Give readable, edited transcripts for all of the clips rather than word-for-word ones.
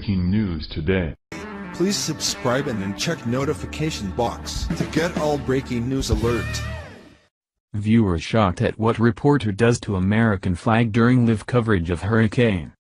Breaking news today. Please subscribe and then check notification box to get all breaking news alert. Viewers shocked at what reporter does to American flag during live coverage of hurricane.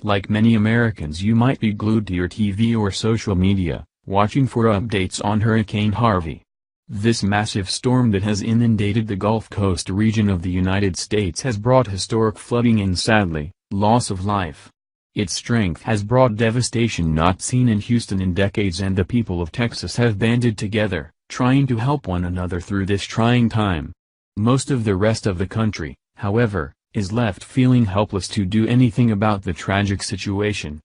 Like many Americans, you might be glued to your TV or social media, watching for updates on Hurricane Harvey. This massive storm that has inundated the Gulf Coast region of the United States has brought historic flooding and, sadly, loss of life. Its strength has brought devastation not seen in Houston in decades, and the people of Texas have banded together, trying to help one another through this trying time. Most of the rest of the country, however, is left feeling helpless to do anything about the tragic situation.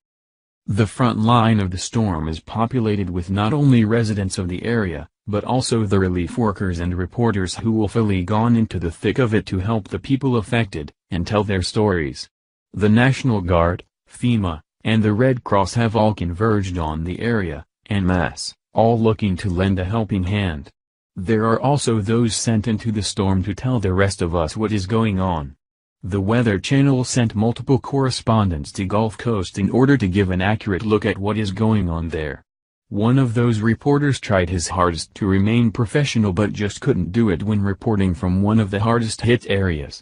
The front line of the storm is populated with not only residents of the area, but also the relief workers and reporters who willfully gone into the thick of it to help the people affected, and tell their stories. The National Guard, FEMA, and the Red Cross have all converged on the area, en masse, all looking to lend a helping hand. There are also those sent into the storm to tell the rest of us what is going on. The Weather Channel sent multiple correspondents to Gulf Coast in order to give an accurate look at what is going on there. One of those reporters tried his hardest to remain professional but just couldn't do it when reporting from one of the hardest hit areas.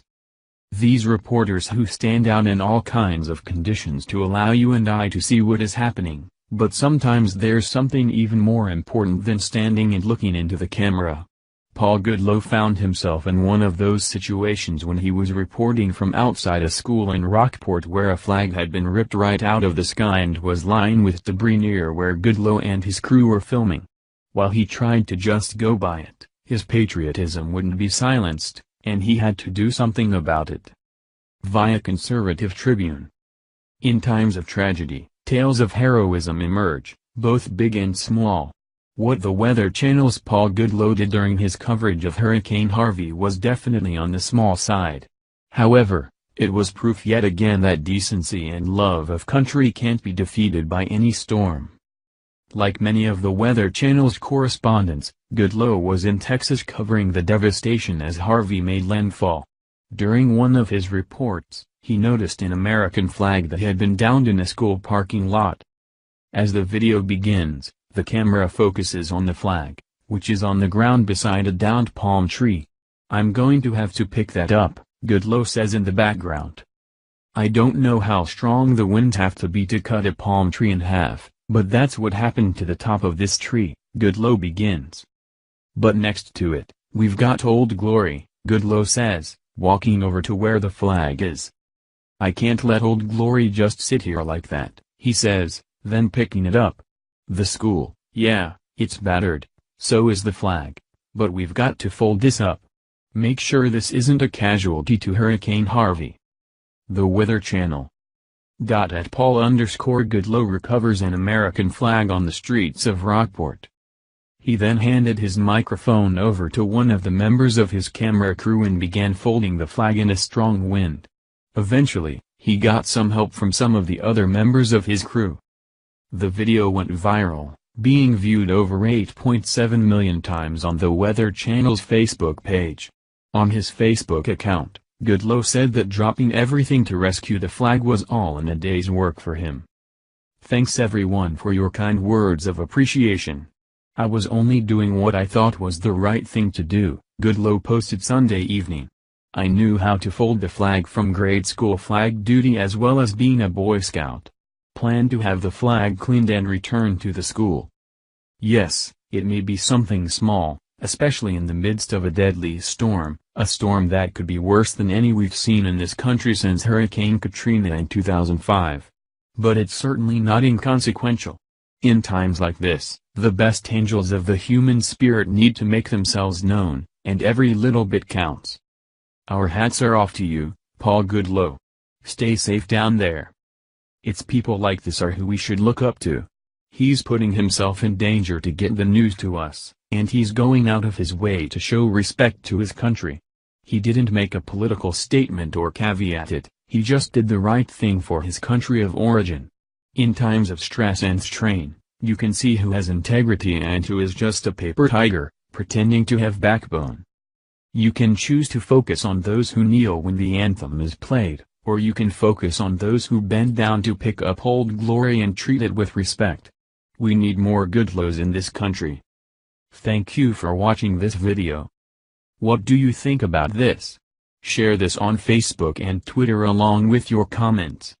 These reporters who stand out in all kinds of conditions to allow you and I to see what is happening, but sometimes there's something even more important than standing and looking into the camera. Paul Goodloe found himself in one of those situations when he was reporting from outside a school in Rockport where a flag had been ripped right out of the sky and was lying with debris near where Goodloe and his crew were filming. While he tried to just go by it, his patriotism wouldn't be silenced, and he had to do something about it. Via Conservative Tribune. In times of tragedy, tales of heroism emerge, both big and small. What the Weather Channel's Paul Goodloe did during his coverage of Hurricane Harvey was definitely on the small side. However, it was proof yet again that decency and love of country can't be defeated by any storm. Like many of the Weather Channel's correspondents, Goodloe was in Texas covering the devastation as Harvey made landfall. During one of his reports, he noticed an American flag that had been downed in a school parking lot. As the video begins, the camera focuses on the flag, which is on the ground beside a downed palm tree. "I'm going to have to pick that up," Goodloe says in the background. "I don't know how strong the winds have to be to cut a palm tree in half, but that's what happened to the top of this tree," Goodloe begins. "But next to it, we've got Old Glory," Goodloe says, walking over to where the flag is. "I can't let Old Glory just sit here like that," he says, then picking it up. "The school, yeah, it's battered, so is the flag. But we've got to fold this up. Make sure this isn't a casualty to Hurricane Harvey." The Weather Channel. At Paul_Goodloe recovers an American flag on the streets of Rockport. He then handed his microphone over to one of the members of his camera crew and began folding the flag in a strong wind. Eventually, he got some help from some of the other members of his crew. The video went viral, being viewed over 8.7 million times on the Weather Channel's Facebook page. On his Facebook account, Goodloe said that dropping everything to rescue the flag was all in a day's work for him. "Thanks everyone for your kind words of appreciation. I was only doing what I thought was the right thing to do," Goodloe posted Sunday evening. "I knew how to fold the flag from grade school flag duty as well as being a Boy Scout. Plan to have the flag cleaned and returned to the school. Yes, it may be something small, especially in the midst of a deadly storm, a storm that could be worse than any we've seen in this country since Hurricane Katrina in 2005. But it's certainly not inconsequential. In times like this, the best angels of the human spirit need to make themselves known, and every little bit counts. Our hats are off to you, Paul Goodloe. Stay safe down there. It's people like this are who we should look up to. He's putting himself in danger to get the news to us, and he's going out of his way to show respect to his country. He didn't make a political statement or caveat it, he just did the right thing for his country of origin. In times of stress and strain, you can see who has integrity and who is just a paper tiger, pretending to have backbone. You can choose to focus on those who kneel when the anthem is played, Or you can focus on those who bend down to pick up Old Glory and treat it with respect. We need more good laws in this country. Thank you for watching this video. What do you think about this? Share this on Facebook and Twitter along with your comments.